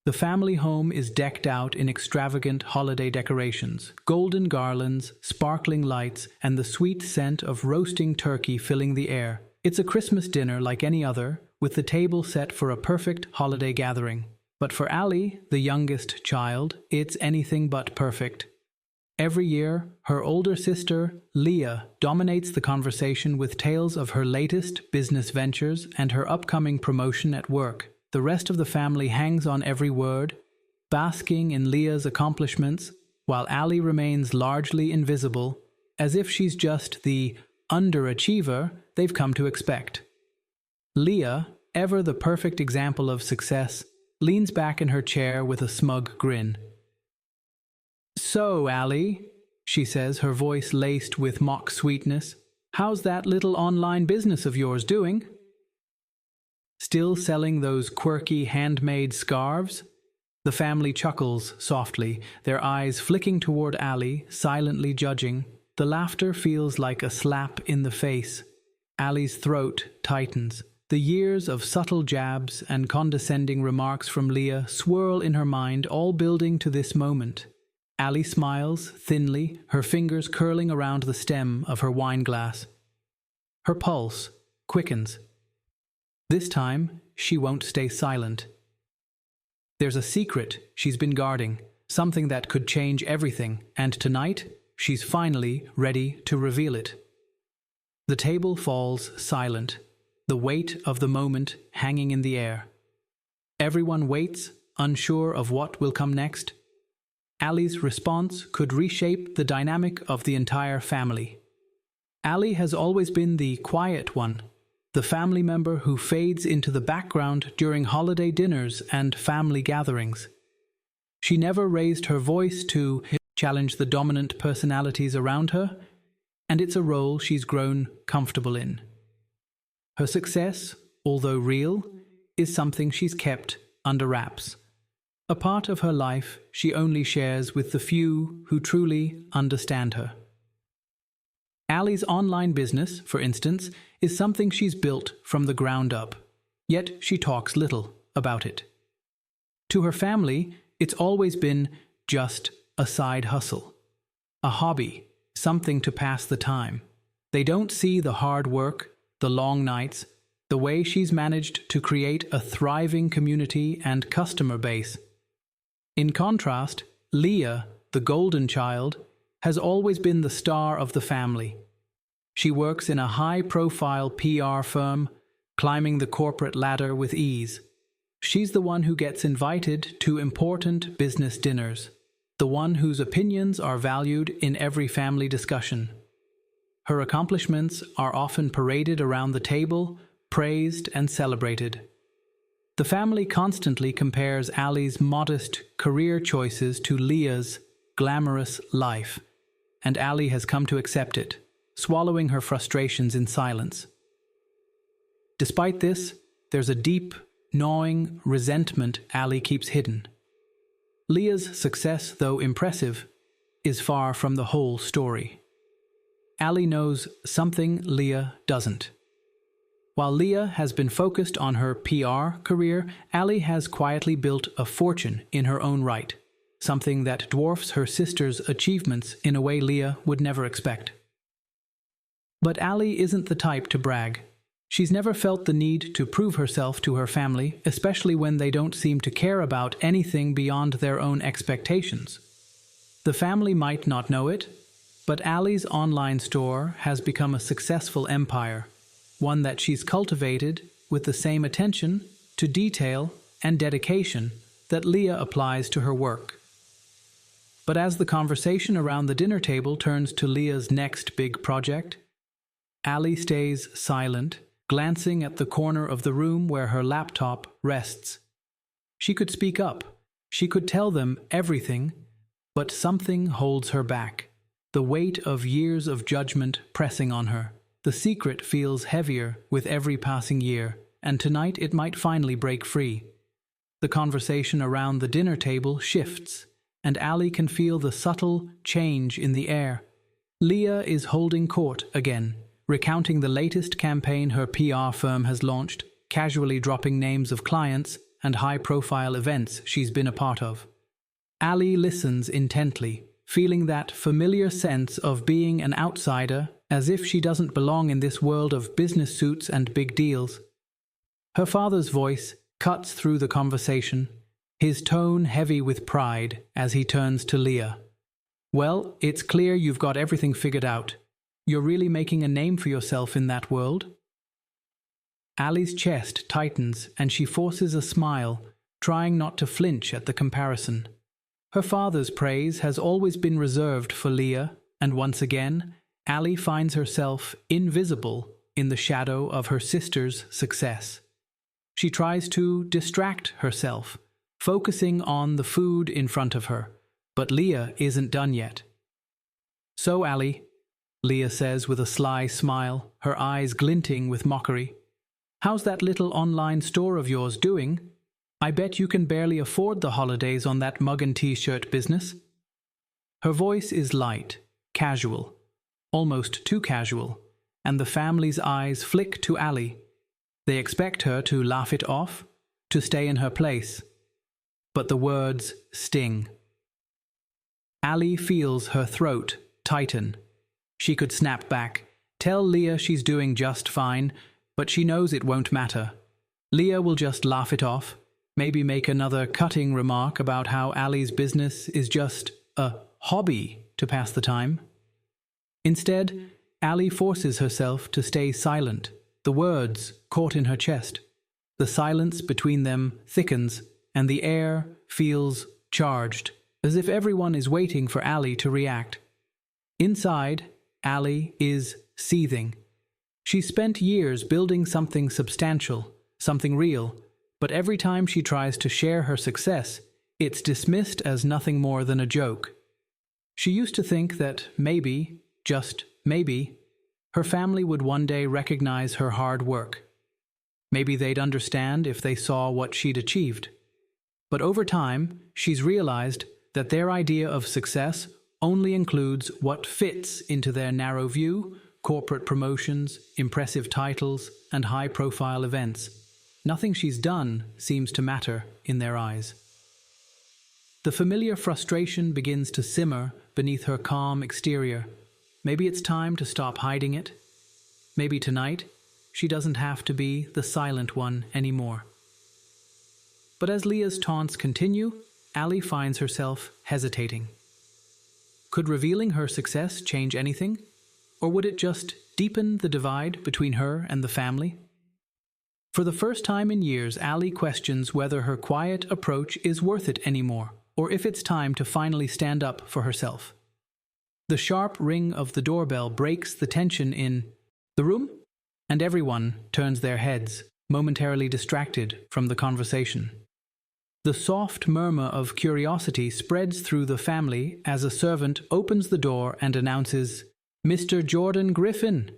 The family home is decked out in extravagant holiday decorations, golden garlands, sparkling lights, and the sweet scent of roasting turkey filling the air. It's a Christmas dinner like any other, with the table set for a perfect holiday gathering. But for Ali, the youngest child, it's anything but perfect. Every year, her older sister, Leah, dominates the conversation with tales of her latest business ventures and her upcoming promotion at work. The rest of the family hangs on every word, basking in Leah's accomplishments, while Ali remains largely invisible, as if she's just the underachiever they've come to expect. Leah, ever the perfect example of success, leans back in her chair with a smug grin. "So, Ali," she says, her voice laced with mock sweetness, "how's that little online business of yours doing? Still selling those quirky handmade scarves?" The family chuckles softly, their eyes flicking toward Ali, silently judging. The laughter feels like a slap in the face. Ali's throat tightens. The years of subtle jabs and condescending remarks from Leah swirl in her mind, all building to this moment. Ali smiles thinly, her fingers curling around the stem of her wine glass. Her pulse quickens. This time, she won't stay silent. There's a secret she's been guarding, something that could change everything, and tonight, she's finally ready to reveal it. The table falls silent, the weight of the moment hanging in the air. Everyone waits, unsure of what will come next. Ali's response could reshape the dynamic of the entire family. Ali has always been the quiet one, the family member who fades into the background during holiday dinners and family gatherings. She never raised her voice to challenge the dominant personalities around her, and it's a role she's grown comfortable in. Her success, although real, is something she's kept under wraps. A part of her life she only shares with the few who truly understand her. Ali's online business, for instance, is something she's built from the ground up, yet she talks little about it. To her family, it's always been just a side hustle, a hobby, something to pass the time. They don't see the hard work, the long nights, the way she's managed to create a thriving community and customer base. In contrast, Leah, the golden child, has always been the star of the family. She works in a high-profile PR firm, climbing the corporate ladder with ease. She's the one who gets invited to important business dinners, the one whose opinions are valued in every family discussion. Her accomplishments are often paraded around the table, praised and celebrated. The family constantly compares Ali's modest career choices to Leah's glamorous life, and Ali has come to accept it, swallowing her frustrations in silence. Despite this, there's a deep, gnawing resentment Ali keeps hidden. Leah's success, though impressive, is far from the whole story. Ali knows something Leah doesn't. While Leah has been focused on her PR career, Ali has quietly built a fortune in her own right, something that dwarfs her sister's achievements in a way Leah would never expect. But Ali isn't the type to brag. She's never felt the need to prove herself to her family, especially when they don't seem to care about anything beyond their own expectations. The family might not know it, but Ali's online store has become a successful empire, one that she's cultivated with the same attention to detail and dedication that Leah applies to her work. But as the conversation around the dinner table turns to Leah's next big project, Ali stays silent, glancing at the corner of the room where her laptop rests. She could speak up. She could tell them everything, but something holds her back. The weight of years of judgment pressing on her. The secret feels heavier with every passing year, and tonight it might finally break free. The conversation around the dinner table shifts, and Ali can feel the subtle change in the air. Leah is holding court again, recounting the latest campaign her PR firm has launched, casually dropping names of clients and high-profile events she's been a part of. Ali listens intently, feeling that familiar sense of being an outsider, as if she doesn't belong in this world of business suits and big deals. Her father's voice cuts through the conversation, his tone heavy with pride as he turns to Leah. "Well, it's clear you've got everything figured out. You're really making a name for yourself in that world?" Ali's chest tightens and she forces a smile, trying not to flinch at the comparison. Her father's praise has always been reserved for Leah, and once again, Ali finds herself invisible in the shadow of her sister's success. She tries to distract herself, focusing on the food in front of her, but Leah isn't done yet. "So, Ali," Leah says with a sly smile, her eyes glinting with mockery, "how's that little online store of yours doing? I bet you can barely afford the holidays on that mug and t-shirt business." Her voice is light, casual, almost too casual, and the family's eyes flick to Ali. They expect her to laugh it off, to stay in her place. But the words sting. Ali feels her throat tighten. She could snap back, tell Leah she's doing just fine, but she knows it won't matter. Leah will just laugh it off, maybe make another cutting remark about how Ali's business is just a hobby to pass the time. Instead, Ali forces herself to stay silent, the words caught in her chest. The silence between them thickens, and the air feels charged, as if everyone is waiting for Ali to react. Inside, Ali is seething. She spent years building something substantial, something real, but every time she tries to share her success, it's dismissed as nothing more than a joke. She used to think that maybe, just maybe, her family would one day recognize her hard work. Maybe they'd understand if they saw what she'd achieved. But over time, she's realized that their idea of success only includes what fits into their narrow view: corporate promotions, impressive titles, and high-profile events. Nothing she's done seems to matter in their eyes. The familiar frustration begins to simmer beneath her calm exterior. Maybe it's time to stop hiding it. Maybe tonight, she doesn't have to be the silent one anymore. But as Leah's taunts continue, Ali finds herself hesitating. Could revealing her success change anything? Or would it just deepen the divide between her and the family? For the first time in years, Ali questions whether her quiet approach is worth it anymore, or if it's time to finally stand up for herself. The sharp ring of the doorbell breaks the tension in the room, and everyone turns their heads, momentarily distracted from the conversation. The soft murmur of curiosity spreads through the family as a servant opens the door and announces, "Mr. Jordan Griffin."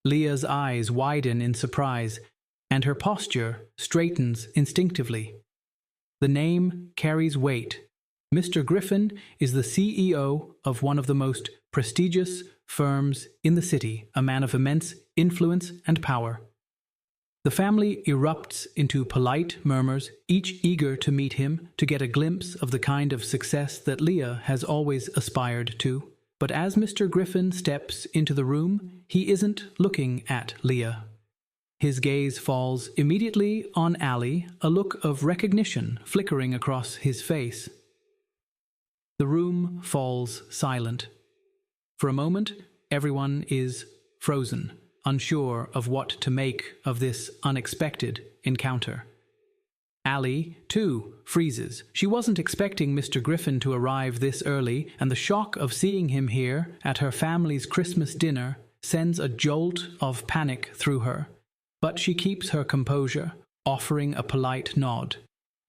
Leah's eyes widen in surprise, and her posture straightens instinctively. The name carries weight. Mr. Griffin is the CEO of one of the most prestigious firms in the city, a man of immense influence and power. The family erupts into polite murmurs, each eager to meet him, to get a glimpse of the kind of success that Leah has always aspired to. But as Mr. Griffin steps into the room, he isn't looking at Leah. His gaze falls immediately on Ali, a look of recognition flickering across his face. The room falls silent. For a moment, everyone is frozen, unsure of what to make of this unexpected encounter. Ali, too, freezes. She wasn't expecting Mr. Griffin to arrive this early, and the shock of seeing him here at her family's Christmas dinner sends a jolt of panic through her. But she keeps her composure, offering a polite nod.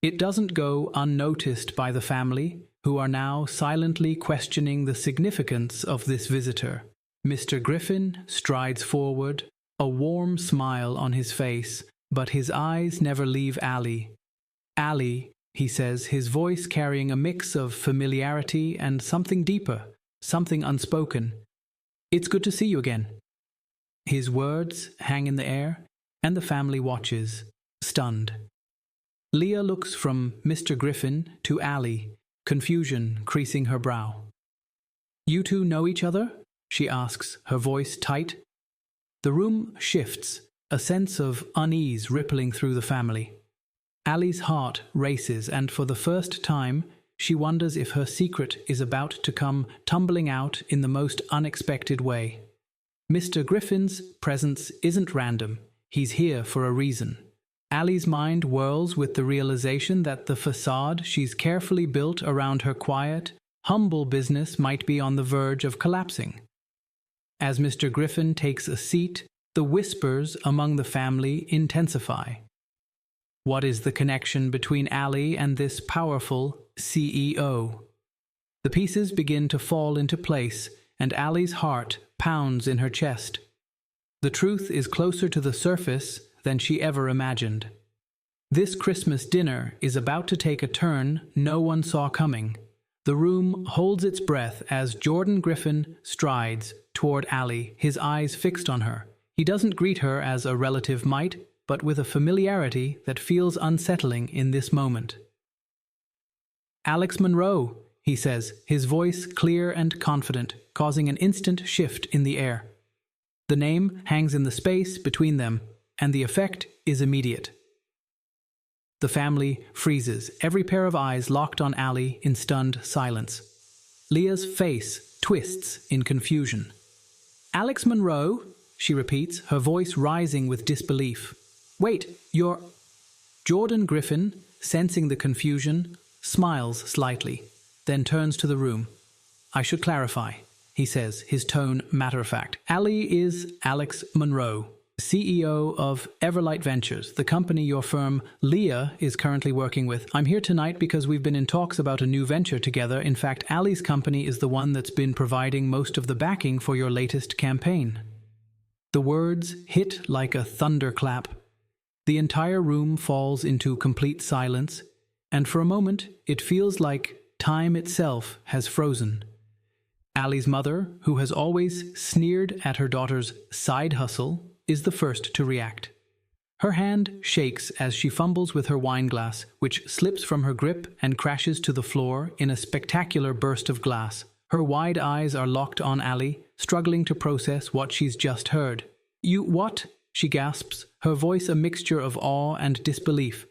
It doesn't go unnoticed by the family, who are now silently questioning the significance of this visitor. Mr. Griffin strides forward, a warm smile on his face, but his eyes never leave Ali. "Ali," he says, his voice carrying a mix of familiarity and something deeper, something unspoken. "It's good to see you again." His words hang in the air, and the family watches, stunned. Leah looks from Mr. Griffin to Allie, confusion creasing her brow. "You two know each other?" she asks, her voice tight. The room shifts, a sense of unease rippling through the family. Allie's heart races, and for the first time, she wonders if her secret is about to come tumbling out in the most unexpected way. Mr. Griffin's presence isn't random. He's here for a reason. Allie's mind whirls with the realization that the facade she's carefully built around her quiet, humble business might be on the verge of collapsing. As Mr. Griffin takes a seat, the whispers among the family intensify. What is the connection between Allie and this powerful CEO? The pieces begin to fall into place, and Allie's heart pounds in her chest. The truth is closer to the surface than she ever imagined. This Christmas dinner is about to take a turn no one saw coming. The room holds its breath as Jordan Griffin strides toward Allie, his eyes fixed on her. He doesn't greet her as a relative might, but with a familiarity that feels unsettling in this moment. "Alex Monroe," he says, his voice clear and confident, causing an instant shift in the air. The name hangs in the space between them, and the effect is immediate. The family freezes, every pair of eyes locked on Allie in stunned silence. Leah's face twists in confusion. "Alex Monroe?" she repeats, her voice rising with disbelief. "Wait, you're—" Jordan Griffin, sensing the confusion, smiles slightly, then turns to the room. "I should clarify," he says, his tone matter-of-fact. "Allie is Alex Monroe, CEO of Everlight Ventures, the company your firm, Leah, is currently working with. I'm here tonight because we've been in talks about a new venture together. In fact, Allie's company is the one that's been providing most of the backing for your latest campaign." The words hit like a thunderclap. The entire room falls into complete silence, and for a moment it feels like time itself has frozen. Allie's mother, who has always sneered at her daughter's side hustle, is the first to react. Her hand shakes as she fumbles with her wine glass, which slips from her grip and crashes to the floor in a spectacular burst of glass. Her wide eyes are locked on Allie, struggling to process what she's just heard. "You what?" she gasps, her voice a mixture of awe and disbelief.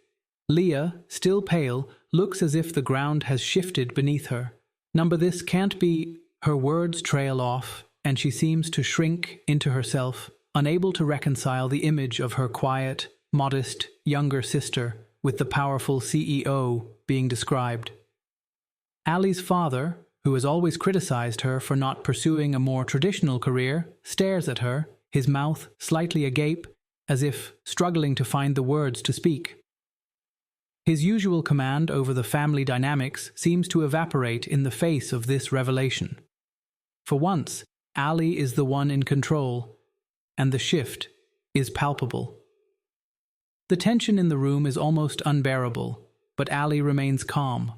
Leah, still pale, looks as if the ground has shifted beneath her. This can't be." Her words trail off, and she seems to shrink into herself, unable to reconcile the image of her quiet, modest, younger sister with the powerful CEO being described. Allie's father, who has always criticized her for not pursuing a more traditional career, stares at her, his mouth slightly agape, as if struggling to find the words to speak. His usual command over the family dynamics seems to evaporate in the face of this revelation. For once, Allie is the one in control, and the shift is palpable. The tension in the room is almost unbearable, but Allie remains calm.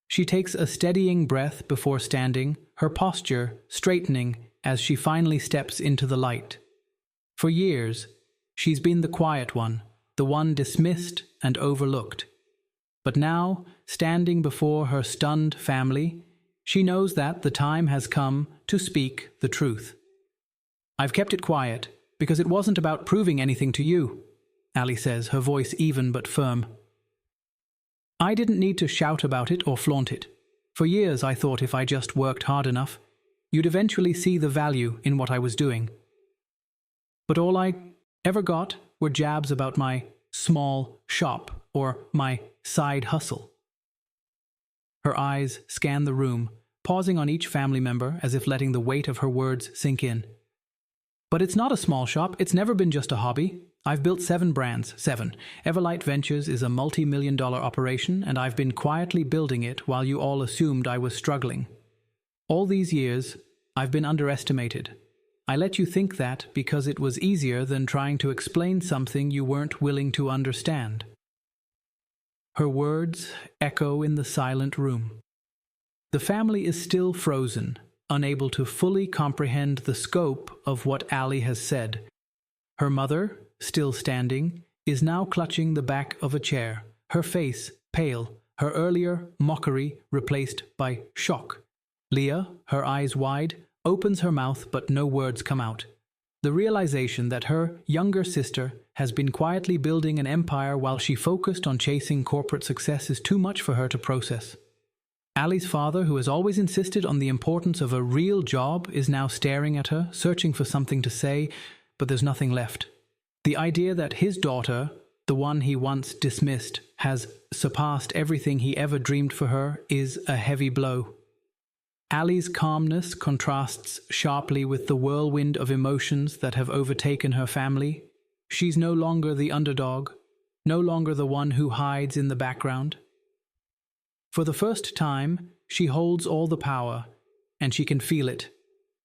She takes a steadying breath before standing, her posture straightening as she finally steps into the light. For years, she's been the quiet one, the one dismissed and overlooked. But now, standing before her stunned family, she knows that the time has come to speak the truth. "I've kept it quiet because it wasn't about proving anything to you," Allie says, her voice even but firm. "I didn't need to shout about it or flaunt it. For years I thought if I just worked hard enough, you'd eventually see the value in what I was doing. But all I ever got were jabs about my small shop or my side hustle." Her eyes scan the room, pausing on each family member as if letting the weight of her words sink in. "But it's not a small shop. It's never been just a hobby. I've built 7 brands. 7. Everlight Ventures is a multi-million-dollar operation, and I've been quietly building it while you all assumed I was struggling. All these years, I've been underestimated. I let you think that because it was easier than trying to explain something you weren't willing to understand." Her words echo in the silent room. The family is still frozen, unable to fully comprehend the scope of what Allie has said. Her mother, still standing, is now clutching the back of a chair, her face pale, her earlier mockery replaced by shock. Leah, her eyes wide, opens her mouth but no words come out. The realization that her younger sister has been quietly building an empire while she focused on chasing corporate success is too much for her to process. Ali's father, who has always insisted on the importance of a real job, is now staring at her, searching for something to say, but there's nothing left. The idea that his daughter, the one he once dismissed, has surpassed everything he ever dreamed for her is a heavy blow. Ali's calmness contrasts sharply with the whirlwind of emotions that have overtaken her family. She's no longer the underdog, no longer the one who hides in the background. For the first time, she holds all the power, and she can feel it.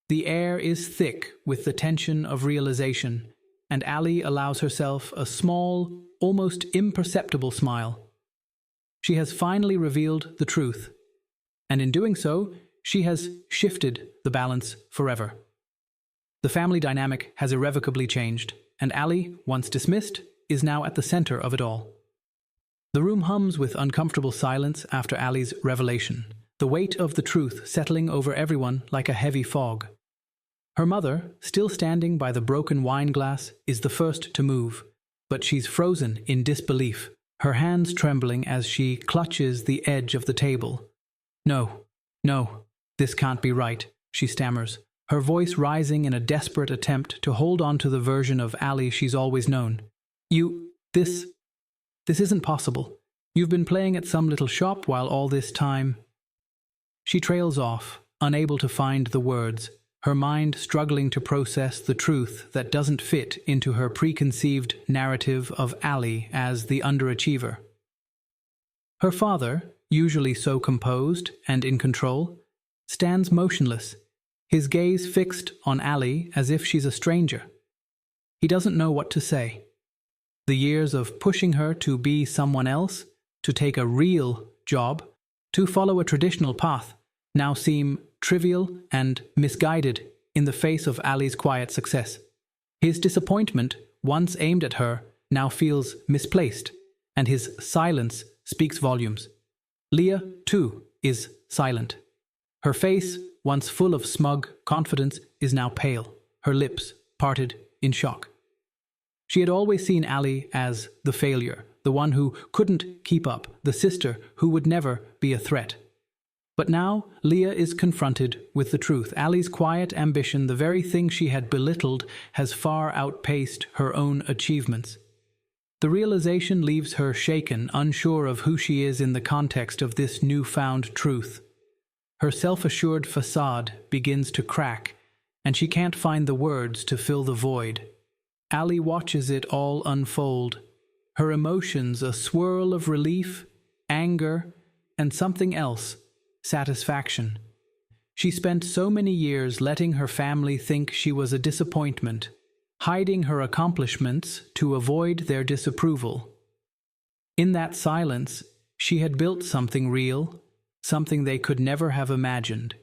The air is thick with the tension of realization, and Ali allows herself a small, almost imperceptible smile. She has finally revealed the truth, and in doing so, she has shifted the balance forever. The family dynamic has irrevocably changed, and Ali, once dismissed, is now at the center of it all. The room hums with uncomfortable silence after Ali's revelation, the weight of the truth settling over everyone like a heavy fog. Her mother, still standing by the broken wine glass, is the first to move, but she's frozen in disbelief, her hands trembling as she clutches the edge of the table. No, this can't be right, she stammers, her voice rising in a desperate attempt to hold on to the version of Ali she's always known. This isn't possible. You've been playing at some little shop while all this time. She trails off, unable to find the words, her mind struggling to process the truth that doesn't fit into her preconceived narrative of Ali as the underachiever. Her father, usually so composed and in control, stands motionless, his gaze fixed on Ali as if she's a stranger. He doesn't know what to say. The years of pushing her to be someone else, to take a real job, to follow a traditional path, now seem trivial and misguided in the face of Ali's quiet success. His disappointment, once aimed at her, now feels misplaced, and his silence speaks volumes. Leah, too, is silent. Her face, once full of smug confidence, is now pale, her lips parted in shock. She had always seen Ali as the failure, the one who couldn't keep up, the sister who would never be a threat. But now, Leah is confronted with the truth. Ali's quiet ambition, the very thing she had belittled, has far outpaced her own achievements. The realization leaves her shaken, unsure of who she is in the context of this newfound truth. Her self-assured facade begins to crack, and she can't find the words to fill the void. Ali watches it all unfold, her emotions a swirl of relief, anger, and something else, satisfaction. She spent so many years letting her family think she was a disappointment, hiding her accomplishments to avoid their disapproval. In that silence, she had built something real, something they could never have imagined.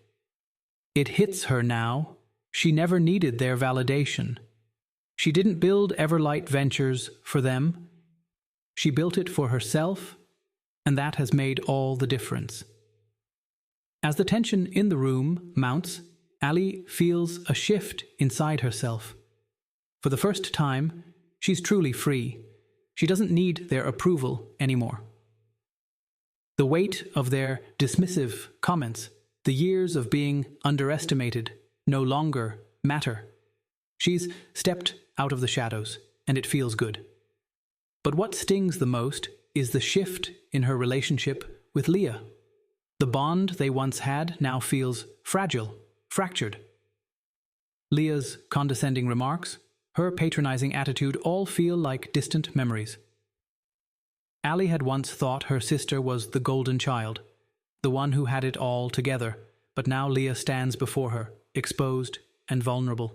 It hits her now. She never needed their validation. She didn't build Everlight Ventures for them. She built it for herself, and that has made all the difference. As the tension in the room mounts, Ali feels a shift inside herself. For the first time, she's truly free. She doesn't need their approval anymore. The weight of their dismissive comments, the years of being underestimated, no longer matter. She's stepped out of the shadows, and it feels good. But what stings the most is the shift in her relationship with Leah. The bond they once had now feels fragile, fractured. Leah's condescending remarks, her patronizing attitude all feel like distant memories. Ali had once thought her sister was the golden child, the one who had it all together, but now Leah stands before her, exposed and vulnerable.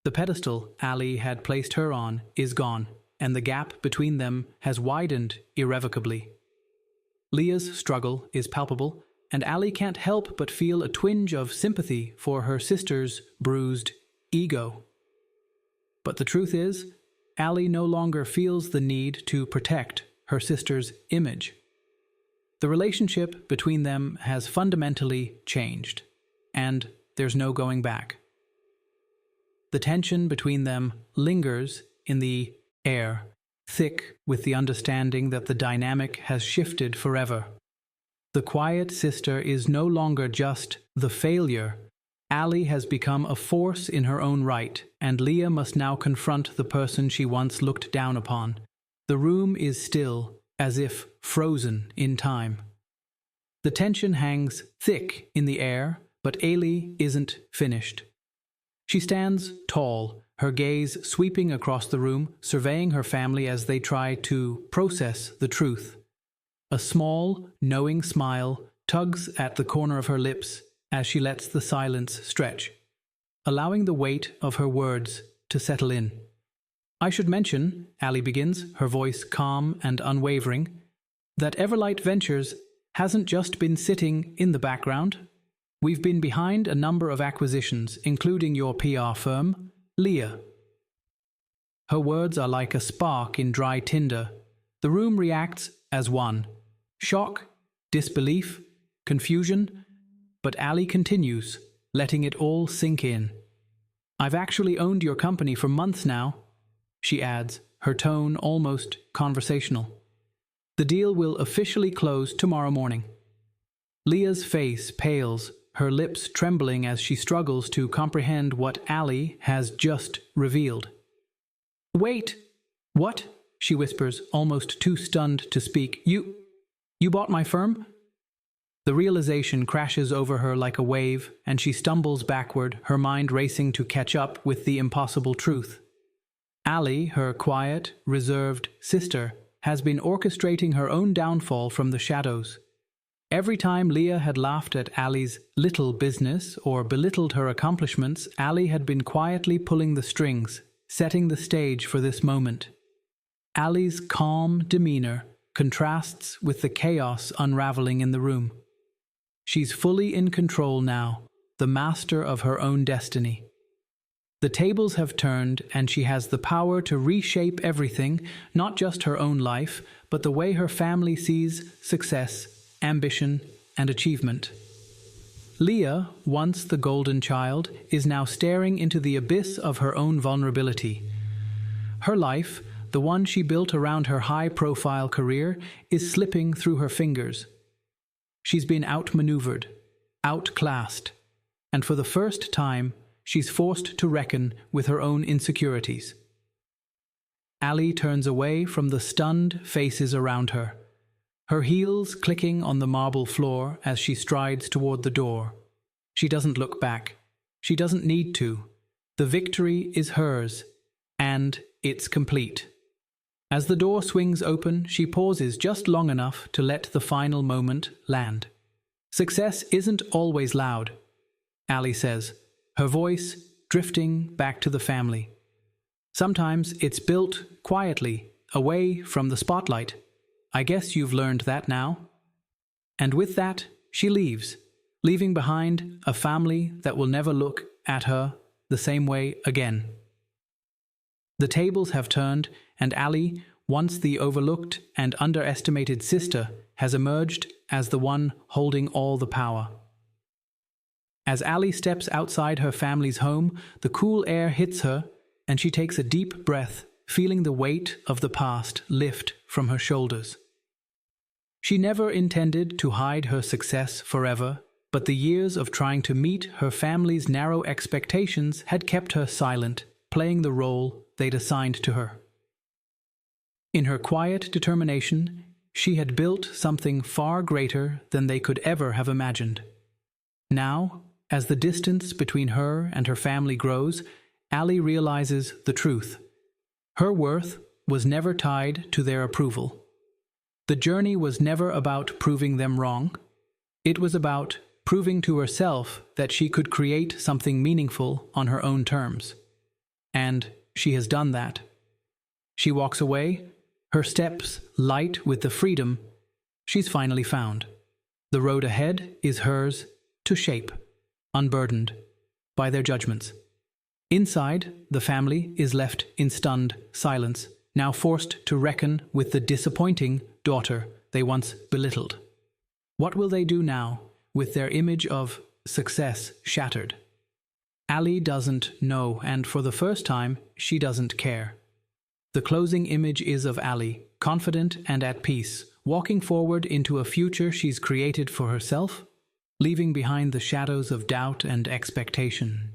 The pedestal Ali had placed her on is gone, and the gap between them has widened irrevocably. Leah's struggle is palpable, and Ali can't help but feel a twinge of sympathy for her sister's bruised ego. But the truth is, Ali no longer feels the need to protect her sister's image. The relationship between them has fundamentally changed, and there's no going back. The tension between them lingers in the air, thick with the understanding that the dynamic has shifted forever. The quiet sister is no longer just the failure. Ali has become a force in her own right, and Leah must now confront the person she once looked down upon. The room is still, as if frozen in time. The tension hangs thick in the air, but Ali isn't finished. She stands tall, her gaze sweeping across the room, surveying her family as they try to process the truth. A small, knowing smile tugs at the corner of her lips as she lets the silence stretch, allowing the weight of her words to settle in. "I should mention," Ali begins, her voice calm and unwavering, "that Everlight Ventures hasn't just been sitting in the background. We've been behind a number of acquisitions, including your PR firm, Leah." Her words are like a spark in dry tinder. The room reacts as one. Shock, disbelief, confusion, but Ali continues, letting it all sink in. "I've actually owned your company for months now," she adds, her tone almost conversational. "The deal will officially close tomorrow morning." Leah's face pales, her lips trembling as she struggles to comprehend what Ali has just revealed. "Wait, what?" she whispers, almost too stunned to speak. You bought my firm?" The realization crashes over her like a wave, and she stumbles backward, her mind racing to catch up with the impossible truth. Ali, her quiet, reserved sister, has been orchestrating her own downfall from the shadows. Every time Leah had laughed at Ali's little business or belittled her accomplishments, Ali had been quietly pulling the strings, setting the stage for this moment. Ali's calm demeanor contrasts with the chaos unraveling in the room. She's fully in control now, the master of her own destiny. The tables have turned, and she has the power to reshape everything, not just her own life, but the way her family sees success, ambition, and achievement. Leah, once the golden child, is now staring into the abyss of her own vulnerability. Her life, the one she built around her high-profile career, is slipping through her fingers. She's been outmaneuvered, outclassed, and for the first time, she's forced to reckon with her own insecurities. Ali turns away from the stunned faces around her, her heels clicking on the marble floor as she strides toward the door. She doesn't look back. She doesn't need to. The victory is hers, and it's complete. As the door swings open, she pauses just long enough to let the final moment land. "Success isn't always loud," Ali says, her voice drifting back to the family. "Sometimes it's built quietly, away from the spotlight. I guess you've learned that now." And with that, she leaves, leaving behind a family that will never look at her the same way again. The tables have turned, and Ali, once the overlooked and underestimated sister, has emerged as the one holding all the power. As Ali steps outside her family's home, the cool air hits her, and she takes a deep breath, feeling the weight of the past lift from her shoulders. She never intended to hide her success forever, but the years of trying to meet her family's narrow expectations had kept her silent, playing the role they'd assigned to her. In her quiet determination, she had built something far greater than they could ever have imagined. Now, as the distance between her and her family grows, Ali realizes the truth. Her worth was never tied to their approval. The journey was never about proving them wrong. It was about proving to herself that she could create something meaningful on her own terms. And she has done that. She walks away, her steps light with the freedom she's finally found. The road ahead is hers to shape, unburdened by their judgments. Inside, the family is left in stunned silence, now forced to reckon with the disappointing daughter they once belittled. What will they do now, with their image of success shattered? Ali doesn't know, and for the first time, she doesn't care. The closing image is of Ali, confident and at peace, walking forward into a future she's created for herself, leaving behind the shadows of doubt and expectation.